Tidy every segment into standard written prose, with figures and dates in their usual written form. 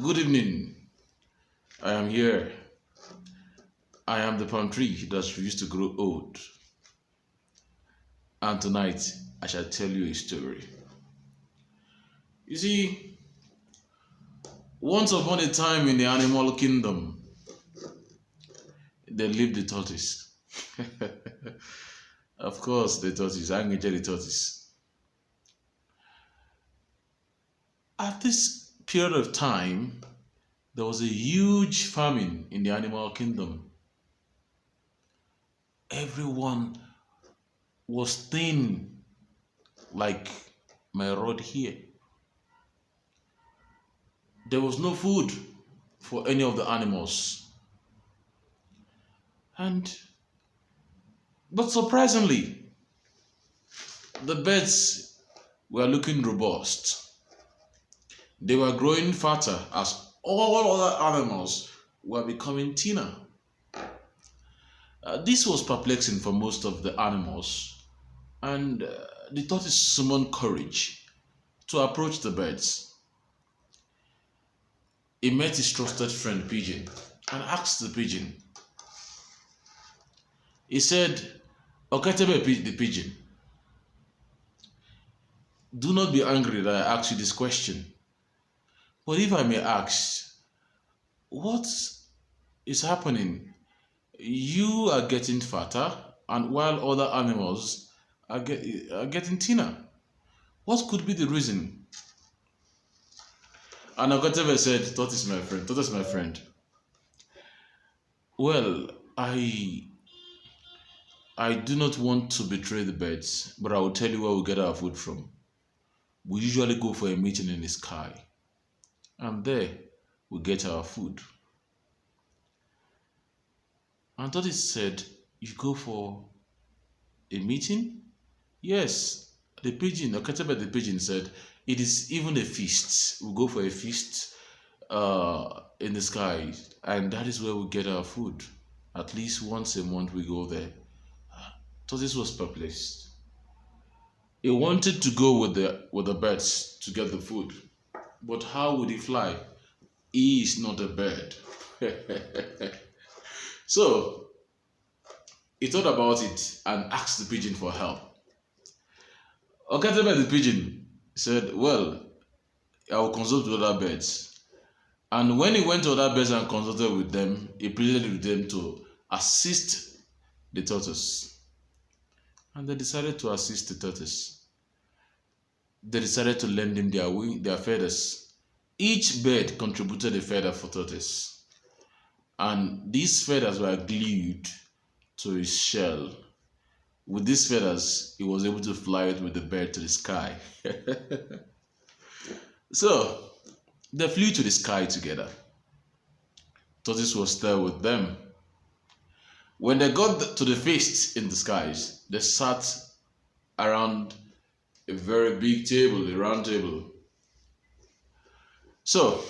Good evening. I am here. I am the palm tree that refused to grow old. And tonight I shall tell you a story. You see, once upon a time in the animal kingdom, there lived the tortoise. Of course, the tortoise. I enjoy the tortoise. At this period of time, there was a huge famine in the animal kingdom. Everyone was thin, like my rod here. There was no food for any of the animals. But surprisingly, the birds were looking robust. They were growing fatter as all other animals were becoming thinner. This was perplexing for most of the animals, and the tortoise summoned courage to approach the birds. He met his trusted friend Pigeon and asked the pigeon. He said, "Oketebe the pigeon, do not be angry that I asked you this question. But if I may ask, what is happening? You are getting fatter, and while other animals are getting thinner. What could be the reason?" And Oketebe said, Tortoise my friend. Well, I do not want to betray the birds, but I will tell you where we get our food from. We usually go for a meeting in the sky, and there we get our food. And Tortoise said, "You go for a meeting?" Yes, the pigeon, Oketebe the pigeon said, "It is even a feast. We go for a feast in the sky, and that is where we get our food. At least once a month we go there." Tortoise was perplexed. He wanted to go with the birds to get the food, but how would he fly? He is not a bird. So he thought about it and asked the pigeon for help. Oketebe the pigeon said, "Well, I will consult with other birds." And when he went to other birds and consulted with them, he pleaded with them to assist the tortoise. And they decided to assist the tortoise. They decided to lend him their feathers. Each bird contributed a feather for tortoise. And these feathers were glued to his shell. With these feathers, he was able to fly it with the bird to the sky. So, they flew to the sky together. Tortoise was there with them. When they got to the feast in the skies, they sat around a very big table, a round table. So,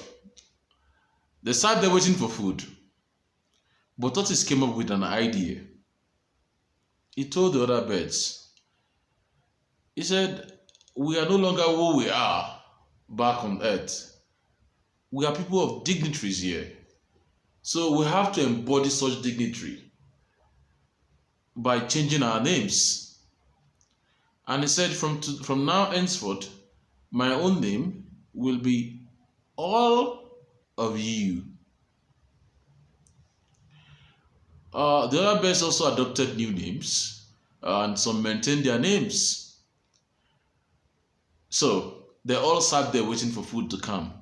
they sat there waiting for food. But Tortoise came up with an idea. He told the other birds, he said, "We are no longer who we are back on earth. We are people of dignitaries here. So we have to embody such dignity by changing our names." And he said, from now henceforth, my own name will be all of you. The other birds also adopted new names, and some maintained their names. So they all sat there waiting for food to come.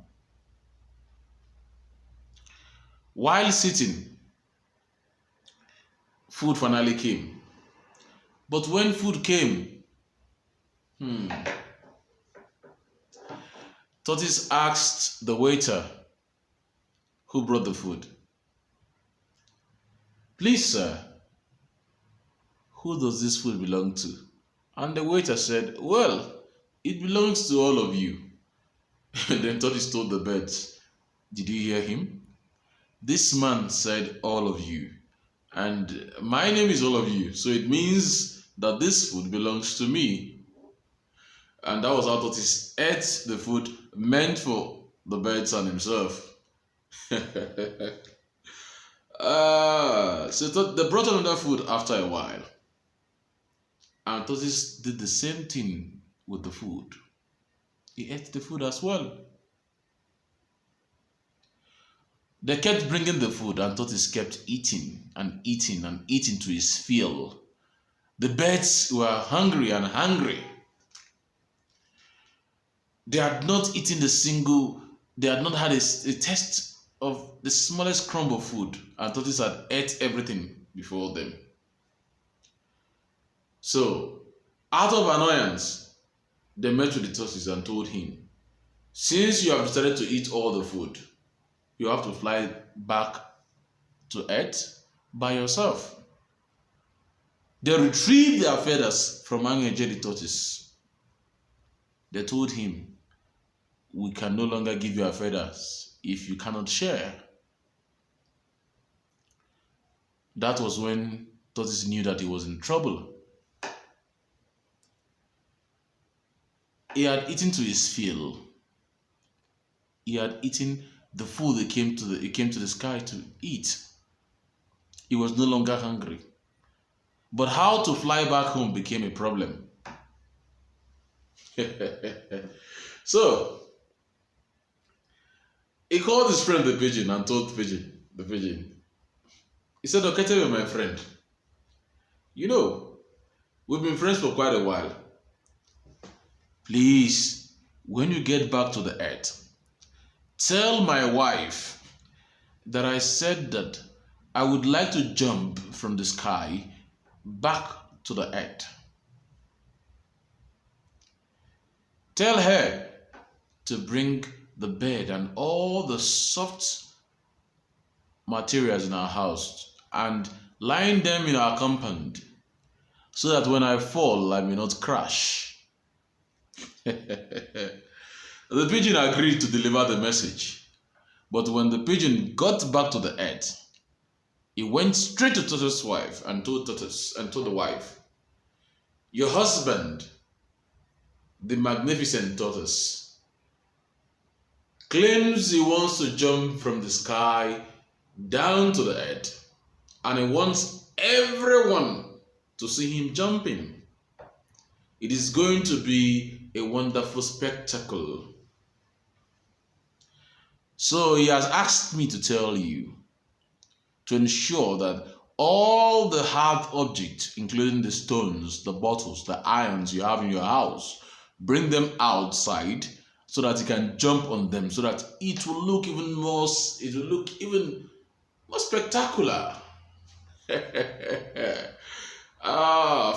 While sitting, food finally came. But when food came, Tortoise asked the waiter who brought the food, "Please, sir, who does this food belong to?" And the waiter said, "Well, it belongs to all of you." Then Tortoise told the birds, "Did you hear him? This man said all of you. And my name is all of you. So it means that this food belongs to me." And that was how Tortoise ate the food meant for the birds and himself. They brought another food after a while, and Tortoise did the same thing with the food. He ate the food as well. They kept bringing the food, and Tortoise kept eating and eating and eating to his fill. The birds were hungry and hungry. They had not eaten they had not had a taste of the smallest crumb of food, and Tortoise had ate everything before them. So, out of annoyance, they met with the Tortoise and told him, since you have decided to eat all the food, you have to fly back to Earth by yourself. They retrieved their feathers from the Tortoise. They told him, we can no longer give you our feathers if you cannot share. That was when Tortoise knew that he was in trouble. He had eaten to his fill. He had eaten the food he came to the sky to eat. He was no longer hungry. But how to fly back home became a problem. So, he called his friend the pigeon and told the pigeon. He said, okay, tell me, my friend, you know, we've been friends for quite a while. Please, when you get back to the earth, tell my wife that I said that I would like to jump from the sky back to the earth. Tell her to bring the bed and all the soft materials in our house and line them in our compound so that when I fall, I may not crash. The pigeon agreed to deliver the message, but when the pigeon got back to the earth, he went straight to Tortoise's wife and told the wife, your husband, the magnificent Tortoise, claims he wants to jump from the sky down to the earth, and he wants everyone to see him jumping. It is going to be a wonderful spectacle. So he has asked me to tell you to ensure that all the hard objects, including the stones, the bottles, the irons you have in your house, bring them outside so that you can jump on them, so that it will look even more spectacular.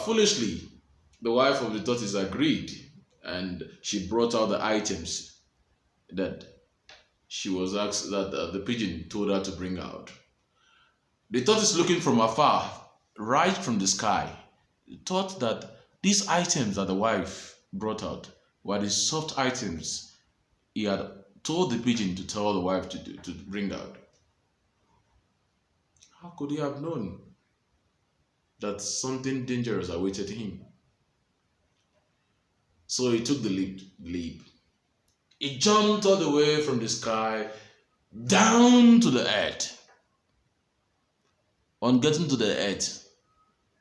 Foolishly, the wife of the tortoise agreed, and she brought out the items that she was asked, that the pigeon told her to bring out. The tortoise, looking from afar, right from the sky, thought that these items that the wife brought out were the soft items he had told the pigeon to tell the wife to bring out. How could he have known that something dangerous awaited him? So he took the leap. He jumped all the way from the sky down to the earth. On getting to the earth,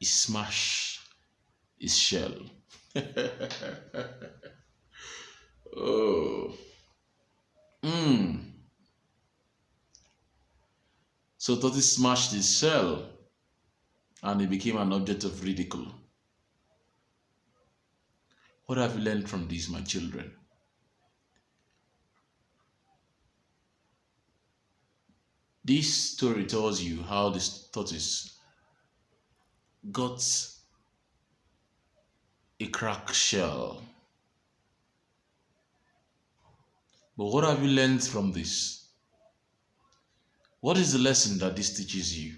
he smashed his shell. Oh. So Tortoise smashed his shell and he became an object of ridicule. What have you learned from this, my children? This story tells you how this tortoise got a cracked shell. But what have you learned from this? What is the lesson that this teaches you?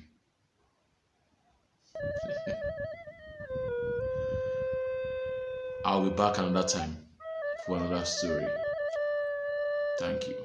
I'll be back another time for another story. Thank you.